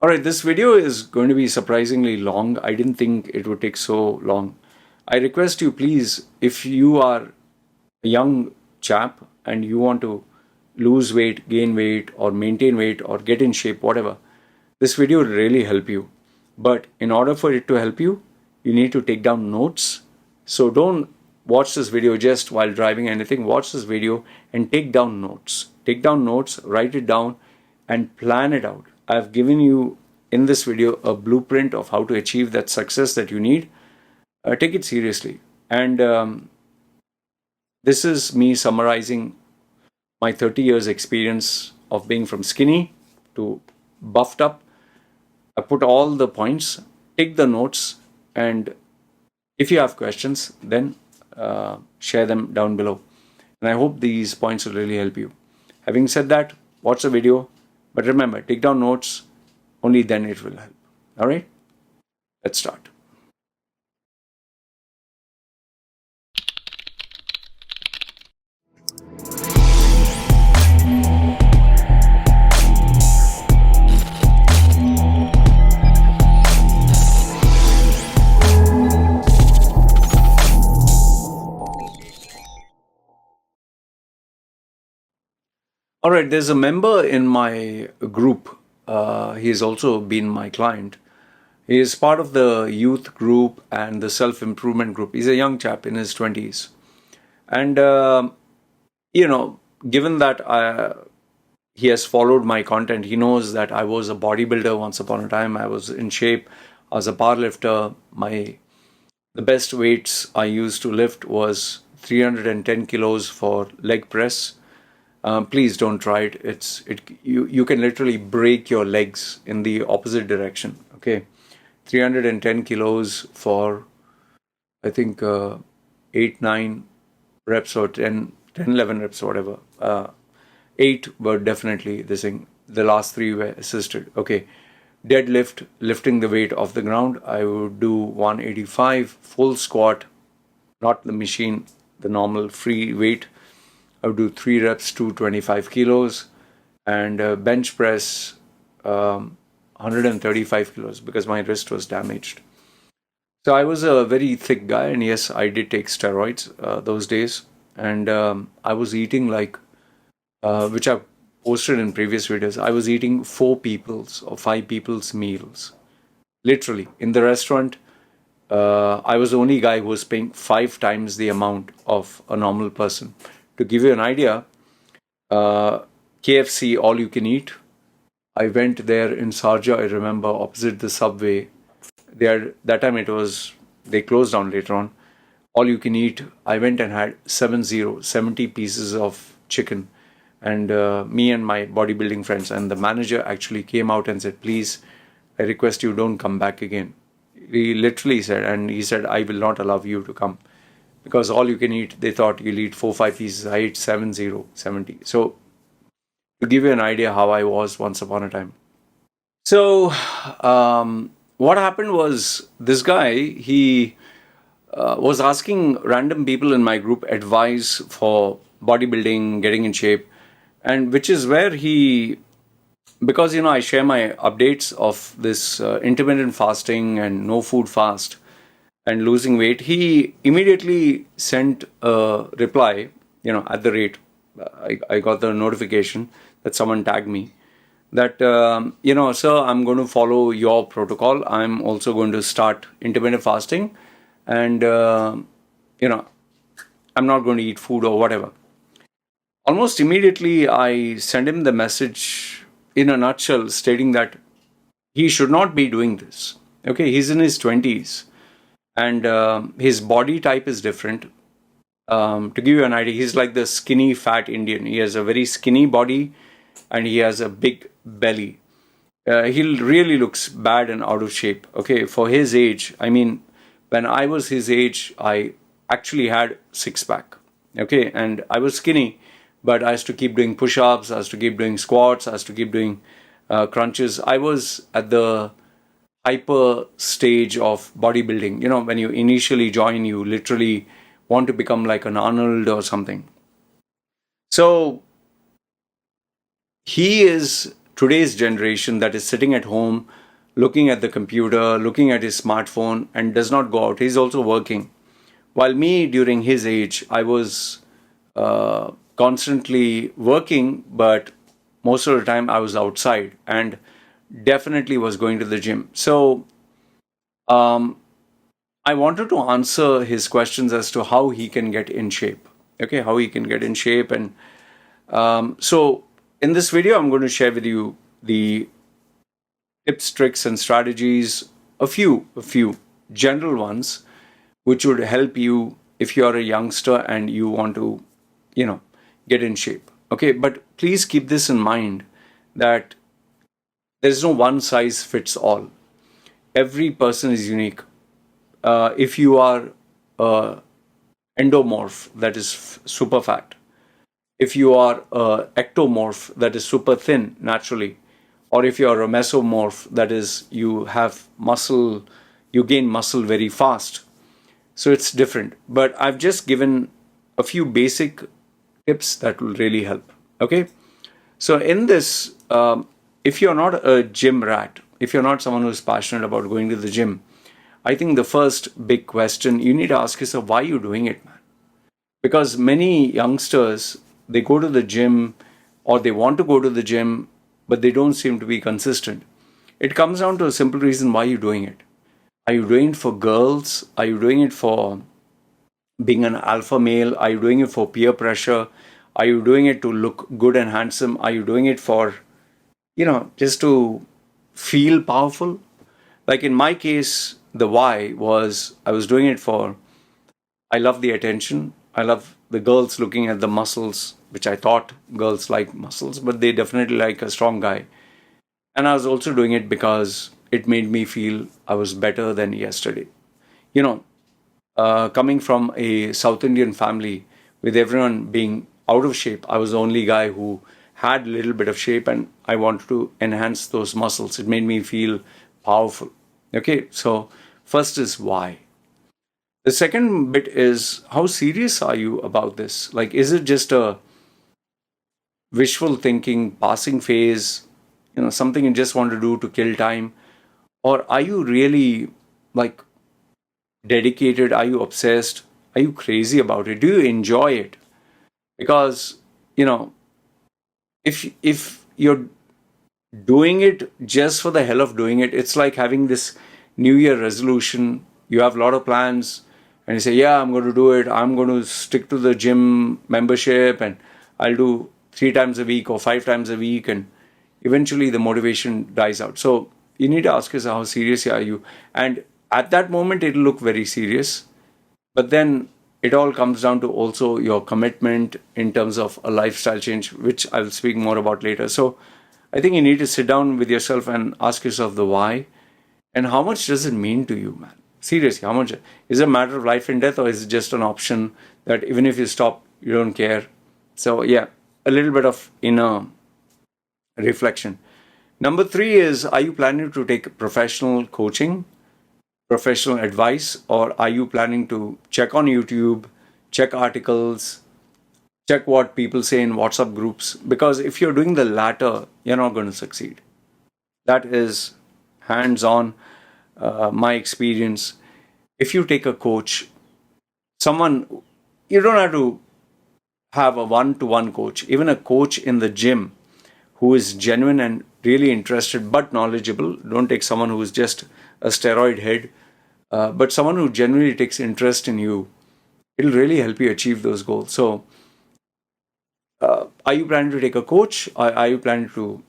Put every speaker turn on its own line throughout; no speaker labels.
Alright, this video is going to be surprisingly long. I didn't think it would take so long. I request you, please, if you are a young chap and you want to lose weight, gain weight, or maintain weight, or get in shape, whatever, this video will really help you. But in order for it to help you, you need to take down notes. So don't watch this video just while driving anything. Watch this video and take down notes. Take down notes, write it down, and plan it out. I've given you in this video a blueprint of how to achieve that success that you need. Take it seriously. And this is me summarizing my 30 years experience of being from skinny to buffed up. I put all the points, take the notes, and if you have questions, then share them down below. And I hope these points will really help you. Having said that, watch the video, but remember, take down notes, only then it will help. All right, let's start. All right, there's a member in my group. He has also been my client. He is part of the youth group and the self-improvement group. He's a young chap in his 20s. And, given that he has followed my content, he knows that I was a bodybuilder once upon a time. I was in shape. I was a powerlifter. The best weights I used to lift was 310 kilos for leg press. Please don't try it. You can literally break your legs in the opposite direction. Okay, 310 kilos for I think 8-9 reps or 10-11 reps or whatever. 8 were definitely this thing. The last 3 were assisted. Okay, deadlift, lifting the weight off the ground. I would do 185 full squat, not the machine, the normal free weight. I would do 3 reps, 225 kilos, and bench press 135 kilos because my wrist was damaged. So I was a very thick guy, and yes, I did take steroids those days. And I was eating which I've posted in previous videos, I was eating 4 people's or 5 people's meals. Literally, in the restaurant, I was the only guy who was paying 5 times the amount of a normal person. To give you an idea, KFC all you can eat. I went there in Sharjah, I remember, opposite the subway. That time they closed down later on. All you can eat. I went and had 70 pieces of chicken. And me and my bodybuilding friends and the manager actually came out and said, please, I request you don't come back again. He literally said, and he said, I will not allow you to come. Because all you can eat, they thought you'll eat 4-5 pieces. I ate 70. So, to give you an idea how I was once upon a time. So, what happened was this guy, he was asking random people in my group advice for bodybuilding, getting in shape, and which is where because I share my updates of this intermittent fasting and no food fast and losing weight, he immediately sent a reply, at the rate, I got the notification that someone tagged me that, sir, I'm going to follow your protocol. I'm also going to start intermittent fasting and, I'm not going to eat food or whatever. Almost immediately, I sent him the message in a nutshell stating that he should not be doing this. Okay, he's in his 20s. And his body type is different. To give you an idea, he's like the skinny fat Indian. He has a very skinny body and he has a big belly. He really looks bad and out of shape. Okay, for his age, I mean, when I was his age, I actually had 6-pack. Okay, and I was skinny, but I used to keep doing push-ups, I used to keep doing squats, I used to keep doing crunches. I was at the hyper stage of bodybuilding. When you initially join, you literally want to become like an Arnold or something. So he is today's generation that is sitting at home, looking at the computer, looking at his smartphone, and does not go out. He's also working. While me, during his age, I was constantly working, but most of the time I was outside and definitely was going to the gym. So um, I wanted to answer his questions as to how he can get in shape. Okay, how he can get in shape. And so in this video, I'm going to share with you the tips, tricks, and strategies, a few general ones, which would help you if you're a youngster and you want to, get in shape. Okay, but please keep this in mind that there is no one size fits all. Every person is unique. If you are endomorph, that is super fat, if you are ectomorph, that is super thin naturally, or if you are a mesomorph, that is you have muscle, you gain muscle very fast. So it's different. But I've just given a few basic tips that will really help. Okay. So in this, if you're not a gym rat, if you're not someone who's passionate about going to the gym, I think the first big question you need to ask yourself, why are you doing it, man? Because many youngsters, they go to the gym or they want to go to the gym, but they don't seem to be consistent. It comes down to a simple reason why you're doing it. Are you doing it for girls? Are you doing it for being an alpha male? Are you doing it for peer pressure? Are you doing it to look good and handsome? Are you doing it for, just to feel powerful? Like in my case, the why was I was doing it for, I love the attention. I love the girls looking at the muscles, which I thought girls like muscles, but they definitely like a strong guy. And I was also doing it because it made me feel I was better than yesterday. You know, Coming from a South Indian family with everyone being out of shape, I was the only guy who had a little bit of shape and I wanted to enhance those muscles. It made me feel powerful. Okay, so first is why. The second bit is how serious are you about this? Like, is it just a wishful thinking, passing phase, something you just want to do to kill time? Or are you really like dedicated? Are you obsessed? Are you crazy about it? Do you enjoy it? Because, you know, if you're doing it just for the hell of doing it, it's like having this New Year resolution. You have a lot of plans and you say, yeah, I'm going to do it. I'm going to stick to the gym membership and I'll do 3 times a week or 5 times a week. And eventually the motivation dies out. So you need to ask yourself, how serious are you? And at that moment, it'll look very serious. But then it all comes down to also your commitment in terms of a lifestyle change, which I'll speak more about later. So I think you need to sit down with yourself and ask yourself the why and how much does it mean to you, man? Seriously, how much? Is it a matter of life and death, or is it just an option that even if you stop, you don't care? So yeah, a little bit of inner reflection. Number 3 is, are you planning to take professional coaching, professional advice, or are you planning to check on YouTube, check articles, check what people say in WhatsApp groups? Because if you're doing the latter, you're not going to succeed. That is hands on my experience. If you take a coach, someone, you don't have to have a one-to-one coach, even a coach in the gym who is genuine and really interested but knowledgeable. Don't take someone who is just a steroid head, but someone who genuinely takes interest in you. It'll really help you achieve those goals. So, are you planning to take a coach, or are you planning to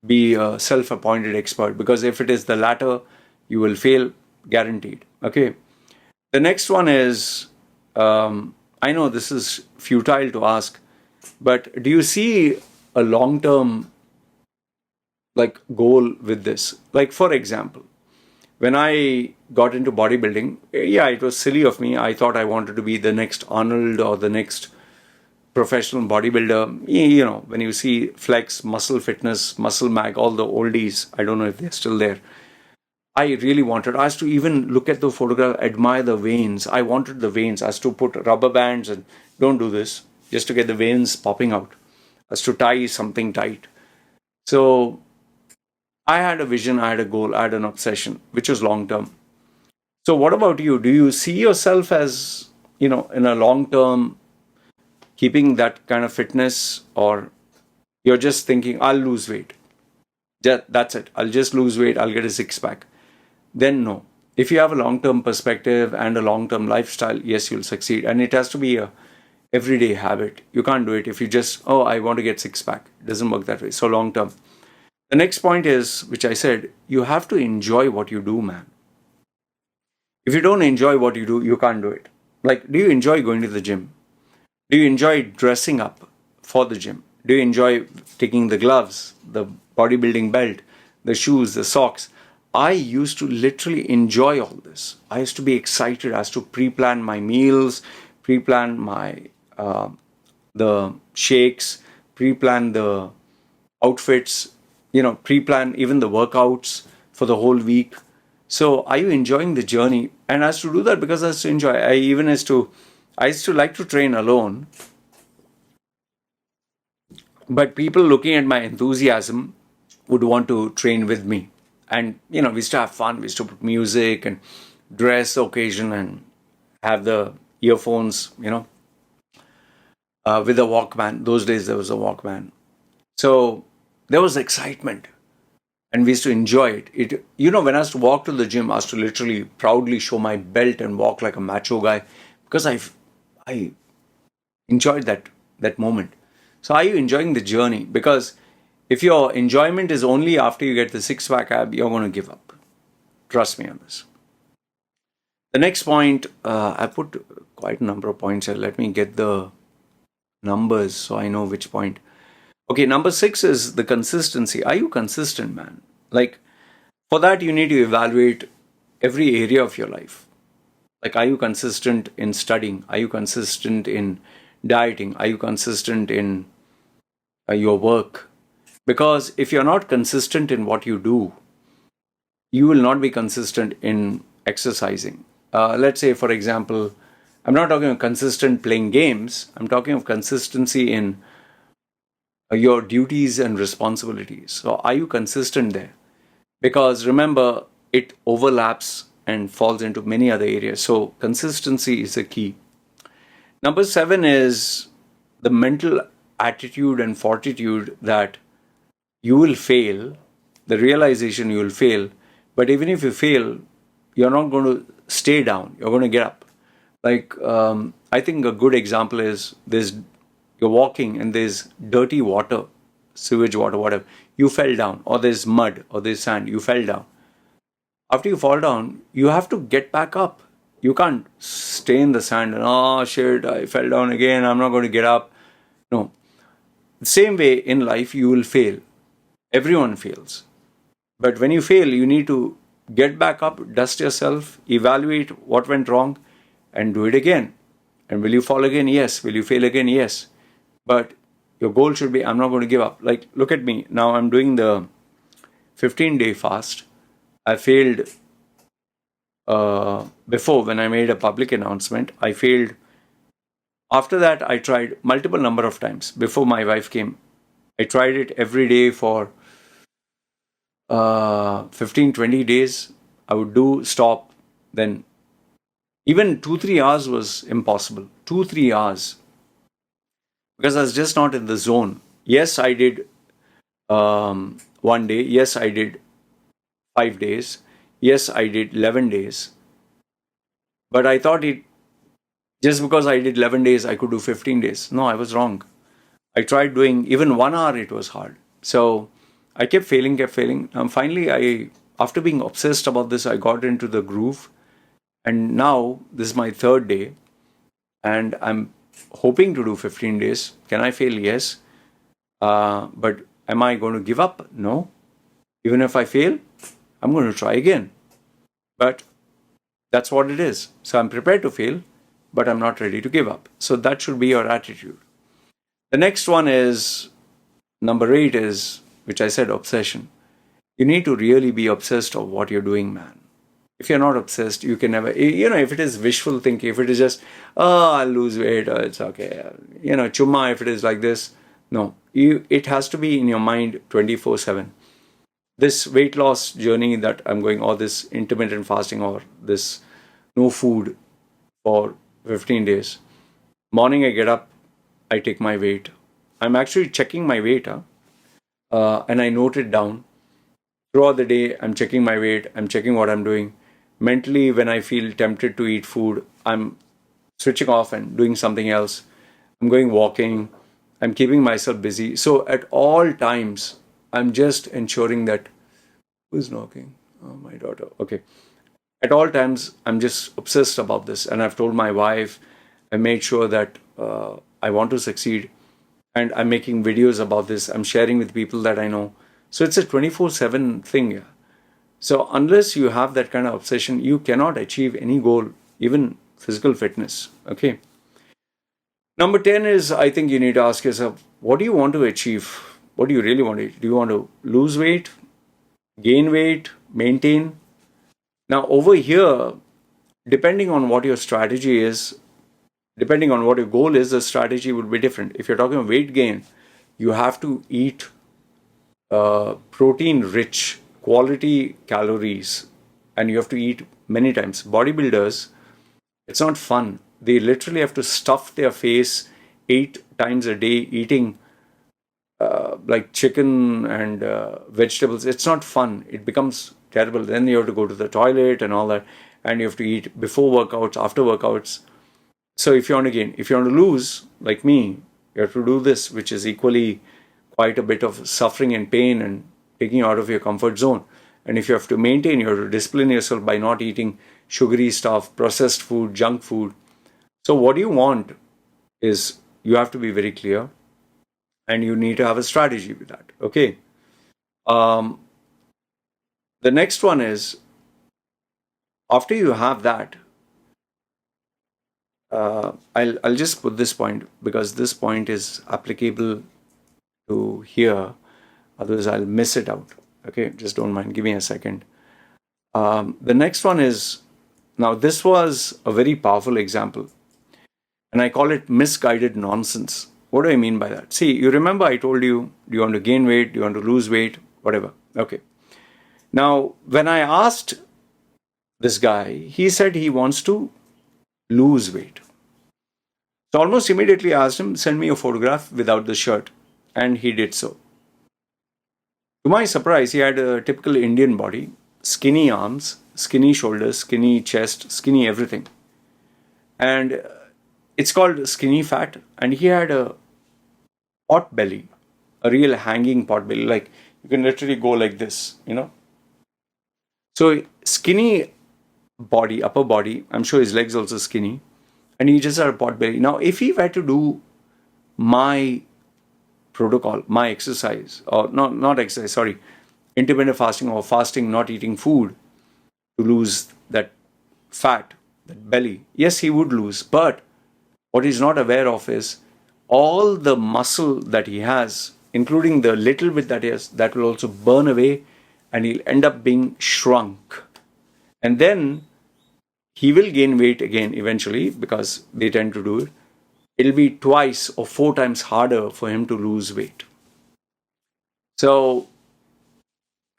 be a self-appointed expert? Because if it is the latter, you will fail, guaranteed. Okay. The next one is, I know this is futile to ask, but do you see a long-term goal with this? Like, for example, when I got into bodybuilding, yeah, it was silly of me. I thought I wanted to be the next Arnold or the next professional bodybuilder. When you see Flex, Muscle Fitness, Muscle Mag, all the oldies, I don't know if they're still there. I really wanted. I used to even look at the photograph, admire the veins. I wanted the veins. I used to put rubber bands and don't do this just to get the veins popping out. I used to tie something tight. So I had a vision, I had a goal, I had an obsession, which was long term. So what about you? Do you see yourself as, in a long term keeping that kind of fitness, or you're just thinking, I'll lose weight? That's it. I'll just lose weight, I'll get a six pack. Then no. If you have a long term perspective and a long term lifestyle, yes, you'll succeed. And it has to be a everyday habit. You can't do it if you just, oh, I want to get six pack. It doesn't work that way. So long term. The next point is, which I said, you have to enjoy what you do, man. If you don't enjoy what you do, you can't do it. Like, do you enjoy going to the gym? Do you enjoy dressing up for the gym? Do you enjoy taking the gloves, the bodybuilding belt, the shoes, the socks? I used to literally enjoy all this. I used to be excited. I used to pre-plan my meals, pre-plan my the shakes, pre-plan the outfits, pre-plan even the workouts for the whole week. So are you enjoying the journey? And I used to do that because I used to enjoy. I used to like to train alone. But people looking at my enthusiasm would want to train with me. And, we used to have fun. We used to put music and dress occasion and have the earphones, with a Walkman. Those days there was a Walkman. So there was excitement and we used to enjoy it. When I used to walk to the gym, I used to literally proudly show my belt and walk like a macho guy because I enjoyed that moment. So are you enjoying the journey? Because if your enjoyment is only after you get the six-pack ab, you're going to give up. Trust me on this. The next point, I put quite a number of points here. Let me get the numbers so I know which point. Okay, number 6 is the consistency. Are you consistent, man? Like, for that, you need to evaluate every area of your life. Like, are you consistent in studying? Are you consistent in dieting? Are you consistent in your work? Because if you're not consistent in what you do, you will not be consistent in exercising. Let's say, for example, I'm not talking of consistent playing games. I'm talking of consistency in your duties and responsibilities. So are you consistent there? Because remember, it overlaps and falls into many other areas. So consistency is the key. Number 7 is the mental attitude and fortitude that you will fail, the realization you will fail. But even if you fail, you're not going to stay down. You're going to get up. Like, I think a good example is you're walking and there's dirty water, sewage water, whatever. You fell down, or there's mud, or there's sand. You fell down. After you fall down, you have to get back up. You can't stay in the sand and, oh shit, I fell down again. I'm not going to get up. No. The same way in life, you will fail. Everyone fails. But when you fail, you need to get back up, dust yourself, evaluate what went wrong, and do it again. And will you fall again? Yes. Will you fail again? Yes. But your goal should be, I'm not going to give up. Like, look at me. Now I'm doing the 15-day fast. I failed before when I made a public announcement. I failed. After that, I tried multiple number of times. Before my wife came, I tried it every day for 15, 20 days. I would do, stop, then even 2-3 hours was impossible. 2-3 hours. Because I was just not in the zone. Yes, I did 1 day. Yes, I did 5 days. Yes, I did 11 days. But I thought just because I did 11 days, I could do 15 days. No, I was wrong. I tried doing even 1 hour, it was hard. So I kept failing. And finally, after being obsessed about this, I got into the groove. And now this is my 3rd day. And I'm hoping to do 15 days. Can I fail? Yes. But am I going to give up? No. Even if I fail, I'm going to try again. But that's what it is. So I'm prepared to fail, but I'm not ready to give up. So that should be your attitude. The next one is, number 8 is, which I said, obsession. You need to really be obsessed of what you're doing, man. If you're not obsessed, you can never, if it is wishful thinking, if it is just, oh, I'll lose weight, or it's okay, chumma, if it is like this, No, it has to be in your mind 24/7. This weight loss journey that I'm going, or this intermittent fasting, or this no food for 15 days. Morning, I get up, I take my weight. I'm actually checking my weight, and I note it down. Throughout the day, I'm checking my weight, I'm checking what I'm doing. Mentally, when I feel tempted to eat food, I'm switching off and doing something else. I'm going walking, I'm keeping myself busy. So at all times, I'm just ensuring that who's knocking? Oh, my daughter. Okay. At all times, I'm just obsessed about this. And I've told my wife, I made sure that I want to succeed. And I'm making videos about this. I'm sharing with people that I know. So it's a 24/7 thing. Yeah. So unless you have that kind of obsession, you cannot achieve any goal, even physical fitness. Okay. Number 10 is, I think you need to ask yourself, what do you want to achieve? What do you really want to do? You want to lose weight, gain weight, maintain? Now, over here, depending on what your strategy is, depending on what your goal is, the strategy would be different. If you're talking weight gain, you have to eat protein rich, quality calories, and you have to eat many times. Bodybuilders, it's not fun. They literally have to stuff their face 8 times a day eating like chicken and vegetables. It's not fun. It becomes terrible. Then you have to go to the toilet and all that, and you have to eat before workouts, after workouts. So if you want to gain, if you want to lose, like me, you have to do this, which is equally quite a bit of suffering and pain and taking you out of your comfort zone. And if you have to maintain, you have to discipline yourself by not eating sugary stuff, processed food, junk food. So what you want is, you have to be very clear, and you need to have a strategy with that. Okay. Um, the next one is, after you have that, I'll just put this point because this point is applicable to here. Otherwise, I'll miss it out. Okay, just don't mind. Give me a second. The next one is, now this was a very powerful example, and I call it misguided nonsense. What do I mean by that? See, you remember I told you, do you want to gain weight? Do you want to lose weight? Whatever. Okay. Now, when I asked this guy, he said he wants to lose weight. So almost immediately I asked him, send me a photograph without the shirt. And he did so. To my surprise, he had a typical Indian body, skinny arms, skinny shoulders, skinny chest, skinny everything. And it's called skinny fat. And he had a pot belly, a real hanging pot belly. Like you can literally go like this, you know. So skinny body, upper body, I'm sure his legs also skinny. And he just had a pot belly. Now, if he were to do my protocol, my exercise, or not exercise, sorry, intermittent fasting or fasting, not eating food to lose that fat, that belly, yes, he would lose. But what he's not aware of is all the muscle that he has, including the little bit that he has, that will also burn away and he'll end up being shrunk. And then he will gain weight again eventually because they tend to do it. It'll be twice or 4 times harder for him to lose weight. So,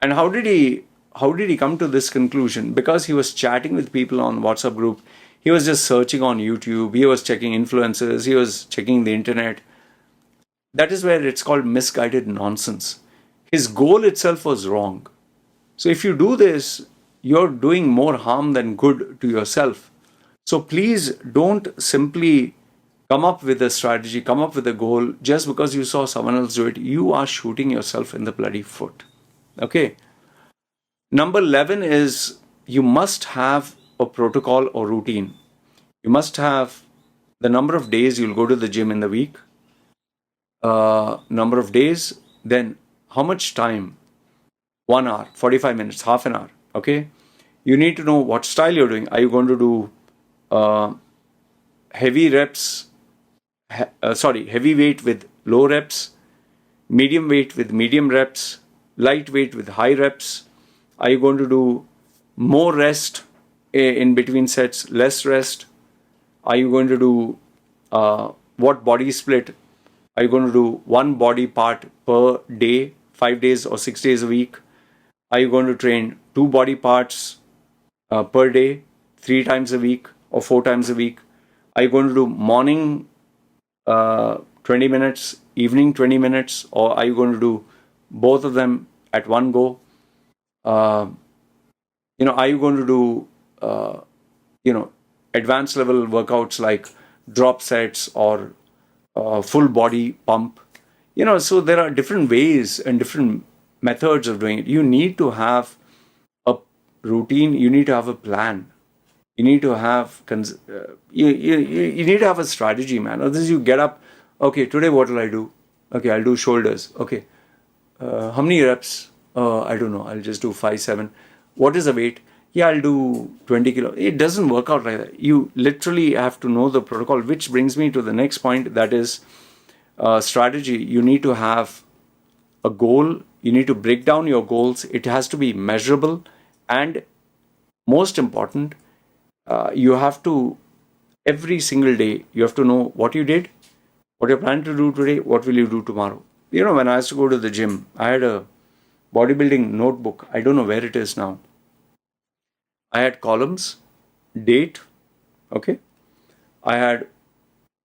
and how did he come to this conclusion? Because he was chatting with people on WhatsApp group. He was just searching on YouTube. He was checking influencers. He was checking the internet. That is where it's called misguided nonsense. His goal itself was wrong. So if you do this, you're doing more harm than good to yourself. So please don't simply come up with a strategy, come up with a goal just because you saw someone else do it. You are shooting yourself in the bloody foot. Okay. Number 11 is, you must have a protocol or routine. You must have the number of days you'll go to the gym in the week, number of days, then how much time, 1 hour, 45 minutes, half an hour. Okay. You need to know what style you're doing. Are you going to do heavy reps, heavy weight with low reps, medium weight with medium reps, light weight with high reps? Are you going to do more rest in between sets, less rest? Are you going to do what body split? Are you going to do one body part per day, 5 days or 6 days a week? Are you going to train two body parts per day, 3 times a week or 4 times a week? Are you going to do morning 20 minutes, evening 20 minutes, or are you going to do both of them at one go? Uh, are you going to do, you know, advanced level workouts like drop sets or full body pump? So there are different ways and different methods of doing it. You need to have a routine. You need to have a plan. You need to have you need to have a strategy, man. Otherwise, you get up. Okay, today what will I do? Okay, I'll do shoulders. Okay, how many reps? I don't know. I'll just do 5, 7. What is the weight? Yeah, I'll do 20 kilo. It doesn't work out like that. You literally have to know the protocol, which brings me to the next point. That is strategy. You need to have a goal. You need to break down your goals. It has to be measurable, and most important, you have to every single day. You have to know what you did, what you're planning to do today, what will you do tomorrow. When I used to go to the gym, I had a bodybuilding notebook. I don't know where it is now. I had columns, date, okay. I had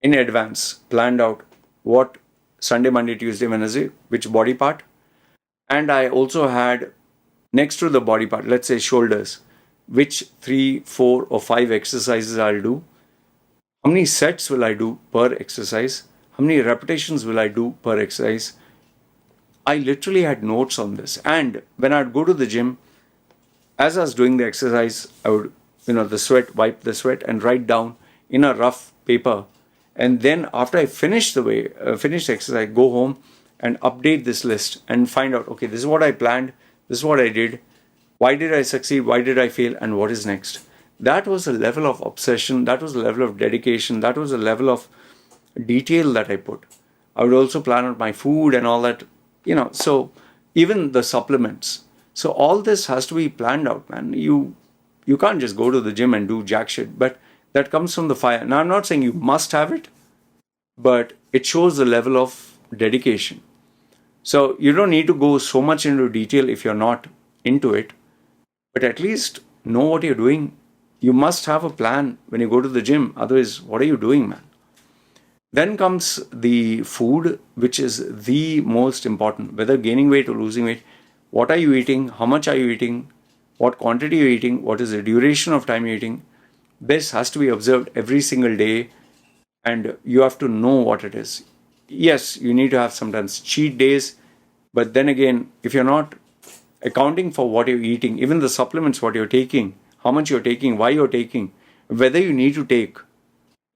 in advance planned out what Sunday, Monday, Tuesday, Wednesday, which body part. And I also had next to the body part, let's say shoulders, which 3, 4, or 5 exercises I'll do. How many sets will I do per exercise? How many repetitions will I do per exercise? I literally had notes on this. And when I'd go to the gym, as I was doing the exercise, I would, wipe the sweat and write down in a rough paper. And then after I finish the exercise, go home and update this list and find out, okay, this is what I planned, this is what I did, why did I succeed, why did I fail, and what is next. That was a level of obsession, that was a level of dedication, that was a level of detail that I put. I would also plan out my food and all that, so even the supplements. So all this has to be planned out, man. You can't just go to the gym and do jack shit, but that comes from the fire. Now, I'm not saying you must have it, but it shows the level of dedication. So you don't need to go so much into detail if you're not into it, but at least know what you're doing. You must have a plan when you go to the gym. Otherwise, what are you doing, man? Then comes the food, which is the most important, whether gaining weight or losing weight. What are you eating? How much are you eating? What quantity are you eating? What is the duration of time you're eating? This has to be observed every single day, and you have to know what it is. Yes, you need to have sometimes cheat days, but then again, if you're not accounting for what you're eating, even the supplements, what you're taking, how much you're taking, why you're taking, whether you need to take,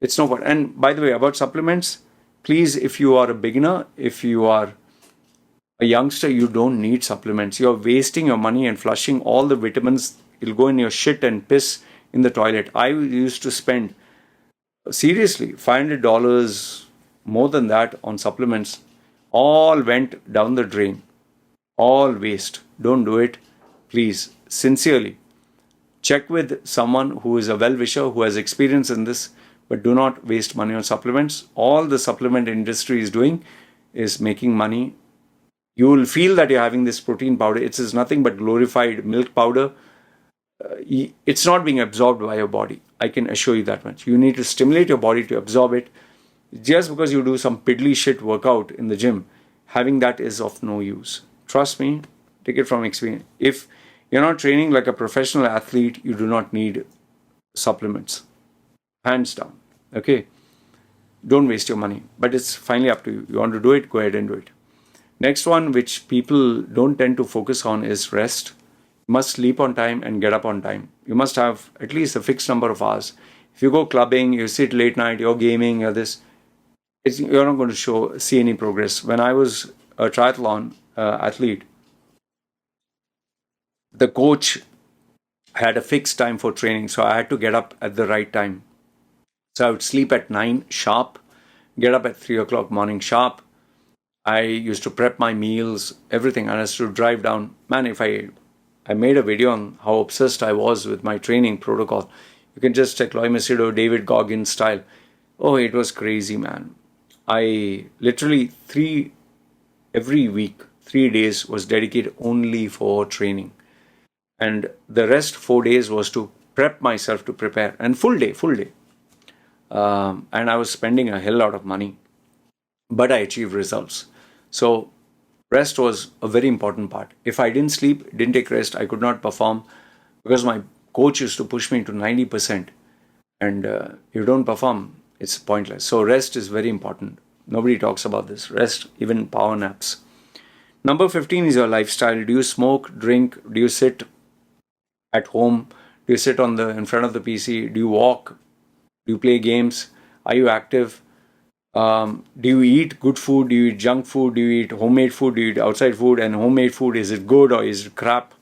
it's no point. And by the way, about supplements, please, if you are a beginner, if you are a youngster, you don't need supplements. You're wasting your money and flushing all the vitamins. It'll go in your shit and piss in the toilet. I used to spend, seriously, $500, more than that, on supplements. All went down the drain. All waste. Don't do it. Please, sincerely. Check with someone who is a well-wisher, who has experience in this, but do not waste money on supplements. All the supplement industry is doing is making money. You will feel that you're having this protein powder. It is nothing but glorified milk powder. It's not being absorbed by your body. I can assure you that much. You need to stimulate your body to absorb it. Just because you do some piddly shit workout in the gym, having that is of no use. Trust me, take it from experience. If you're not training like a professional athlete, you do not need supplements. Hands down. Okay? Don't waste your money. But it's finally up to you. You want to do it, go ahead and do it. Next one, which people don't tend to focus on, is rest. You must sleep on time and get up on time. You must have at least a fixed number of hours. If you go clubbing, you sit late night, you're gaming, you're this, you're not going to see any progress. When I was a triathlon athlete, the coach had a fixed time for training, so I had to get up at the right time. So I would sleep at 9 sharp, get up at 3 o'clock morning sharp. I used to prep my meals, everything. I used to drive down. Man, if I made a video on how obsessed I was with my training protocol. You can just check Loy Machedo, David Goggins style. Oh, it was crazy, man. I literally every week, 3 days was dedicated only for training. And the rest 4 days was to prep myself to prepare. And full day. And I was spending a hell lot of money, but I achieved results. So rest was a very important part. If I didn't sleep, didn't take rest, I could not perform because my coach used to push me to 90%. And you don't perform, it's pointless. So rest is very important. Nobody talks about this. Rest, even power naps. Number 15 is your lifestyle. Do you smoke, drink? Do you sit at home? Do you sit in front of the PC? Do you walk? Do you play games? Are you active? Do you eat good food? Do you eat junk food? Do you eat homemade food? Do you eat outside food? And homemade food, is it good or is it crap?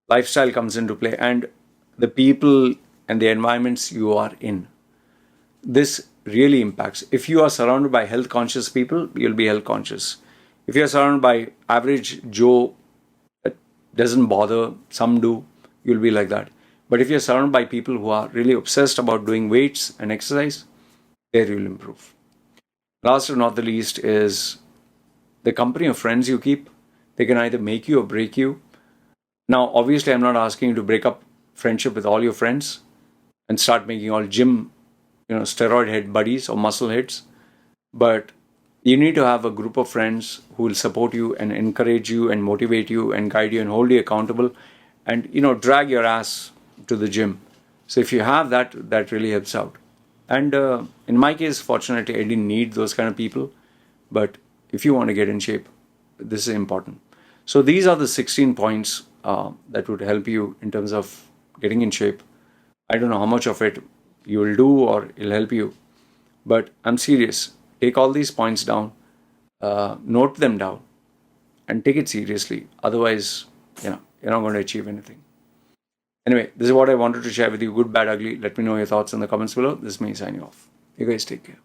Lifestyle comes into play, and the people and the environments you are in. This really impacts. If you are surrounded by health conscious people, you'll be health conscious. If you're surrounded by average Joe that doesn't bother, some do, you'll be like that. But if you're surrounded by people who are really obsessed about doing weights and exercise, there you'll improve. Last but not the least is the company of friends you keep. They can either make you or break you. Now, obviously, I'm not asking you to break up friendship with all your friends and start making all gym, steroid head buddies or muscle heads. But you need to have a group of friends who will support you and encourage you and motivate you and guide you and hold you accountable and, drag your ass to the gym. So if you have that, that really helps out. And in my case, fortunately, I didn't need those kind of people. But if you want to get in shape, this is important. So these are the 16 points that would help you in terms of getting in shape. I don't know how much of it you will do or it'll help you, but I'm serious. Take all these points down, note them down, and take it seriously. Otherwise, you're not going to achieve anything. Anyway, this is what I wanted to share with you. Good, bad, ugly. Let me know your thoughts in the comments below. This is me signing off. You guys take care.